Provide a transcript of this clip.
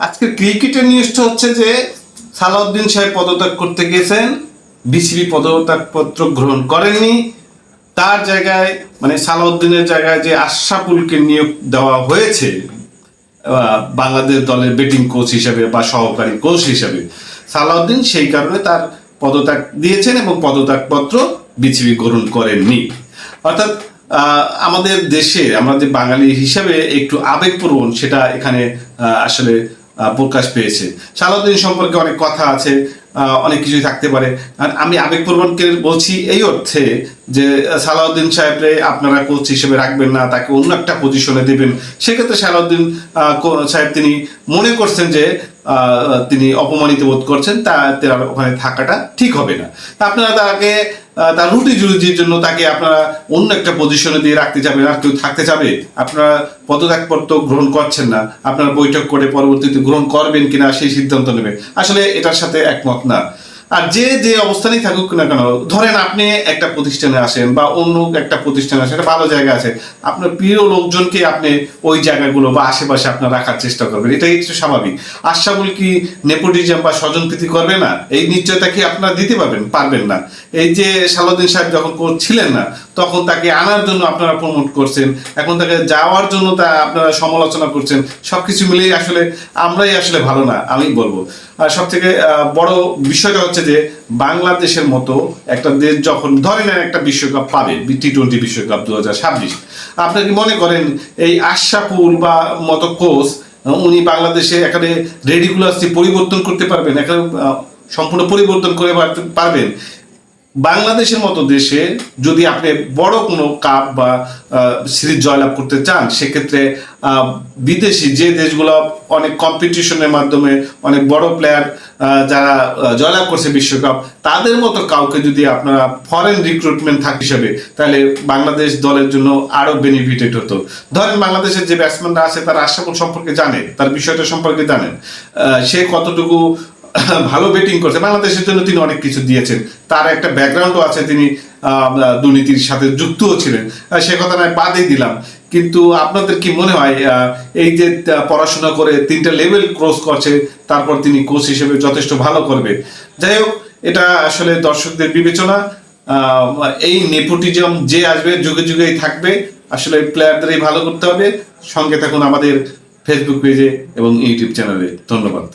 আজকে ক্রিকেটের নিউজটা হচ্ছে যে সালাউদ্দিন সাহেব পদত্যাগ করতে গিয়েছেন, বিসিবি পদত্যাগপত্র গ্রহণ করেননি। তার জায়গায় মানে সালাউদ্দিনের জায়গায় যে আশরাফুলকে নিয়োগ দেওয়া হয়েছে বাংলাদেশ দলের ব্যাটিং কোচ হিসেবে বা সহকারী কোচ হিসেবে, সালাউদ্দিন সেই কারণে তার পদত্যাগ দিয়েছেন এবং পদত্যাগপত্র বিসিবি গ্রহণ করেননি। অর্থাৎ আমাদের দেশে আমরা যে বাঙালি হিসাবে একটু আবেগপ্রবণ সেটা এখানে আসলে প্রকাশ পেয়েছে। সালাউদ্দিন সম্পর্কে অনেক কথা আছে, অনেক কিছুই থাকতে পারে। আর আমি আবেগপ্রবণকে বলছি এই অর্থে যে সালাউদ্দিন সাহেবরে আপনারা কোচ হিসেবে রাখবেন না, তাকে অন্য একটা পজিশনে দেবেন। সেক্ষেত্রে সালাউদ্দিন সাহেব তিনি মনে করছেন যে তিনি অপমানিত বোধ করছেন, তার ওখানে থাকাটা ঠিক হবে না। আপনারা তাকে তার রুটি রুজির জন্য তাকে আপনারা অন্য একটা পজিশনে দিয়ে রাখতে যাবেন, আর কেউ থাকতে যাবে? আপনারা পদত্যাগপত্র গ্রহণ করছেন না, আপনারা বৈঠক করে পরবর্তীতে গ্রহণ করবেন কিনা সেই সিদ্ধান্ত নেবে। আসলে এটার সাথে একমত না। আর যে অবস্থানেই থাকুক না কেন, ধরেন আপনি একটা প্রতিষ্ঠানে আসেন বা অন্য একটা প্রতিষ্ঠানে আসেন, একটা ভালো জায়গা আছে, আপনার প্রিয় লোকজনকে আপনি ওই জায়গাগুলো বা আশেপাশে আপনার রাখার চেষ্টা করবেন, এটাই হচ্ছে স্বাভাবিক। আশরাফুল কি নেপোটিজম বা স্বজনপ্রীতি করবে না? এই নিশ্চয়তা কি আপনারা দিতে পারবেন না? এই যে সালাউদ্দিন সাহেব যখন ছিলেন না, তখন তাকে আনার জন্য আপনারা প্রমোট করছেন, এখন তাকে যাওয়ার জন্য তা আপনারা সমালোচনা করছেন। সবকিছু মিলেই আসলে আমরাই আসলে ভালো না, আমি বলবো। আর সব থেকে বড় বিষয়টা হচ্ছে যে বাংলাদেশের মতো একটা দেশ যখন ধরেন একটা বিশ্বকাপ পাবে, T20 বিশ্বকাপ 2026, আপনি কি মনে করেন এই আশরাফুল বা মতো কোচ উনি বাংলাদেশে এখানে রেডিকুলাসলি পরিবর্তন করতে পারবেন, এখানে সম্পূর্ণ পরিবর্তন করে পারবেন? বাংলাদেশের মতো দেশে যদি আপনি বড় কোনো কাপ বা সিরিজ জয়লাভ করতে চান, সেক্ষেত্রে বিদেশি যে দেশগুলো অনেক কম্পিটিশনের মাধ্যমে অনেক বড় প্লেয়ার যারা জয়লাভ করছে বিশ্বকাপ, তাদের মতো কাউকে যদি আপনারা ফরেন রিক্রুটমেন্ট থাকে হিসাবে, তাহলে বাংলাদেশ দলের জন্য আরো বেনিফিটেড হতো। ধরেন বাংলাদেশের যে ব্যাটসম্যানরা আছে তারা আশরাফুল সম্পর্কে জানে, তার বিষয়টা সম্পর্কে জানেন, সে কতটুকু ভালো ব্যাটিং করছে, বাংলাদেশের জন্য তিনি অনেক কিছু দিয়েছেন, তার একটা ব্যাকগ্রাউন্ডও আছে, তিনি দুর্নীতির সাথে যুক্তও ছিলেন, সে কথা আমি বাদই দিলাম। কিন্তু আপনাদের কি মনে হয় এই যে পড়াশোনা করে 3টা লেভেল ক্রস করছে, তারপর তিনি কোচ হিসেবে যথেষ্ট ভালো করবে? যাই হোক, এটা আসলে দর্শকদের বিবেচনা। এই নেপোটিজম যে আসবে যুগে যুগেই থাকবে, আসলে প্লেয়ারদেরই ভালো করতে হবে। সঙ্গে থাকুন আমাদের ফেসবুক পেজে এবং ইউটিউব চ্যানেলে। ধন্যবাদ।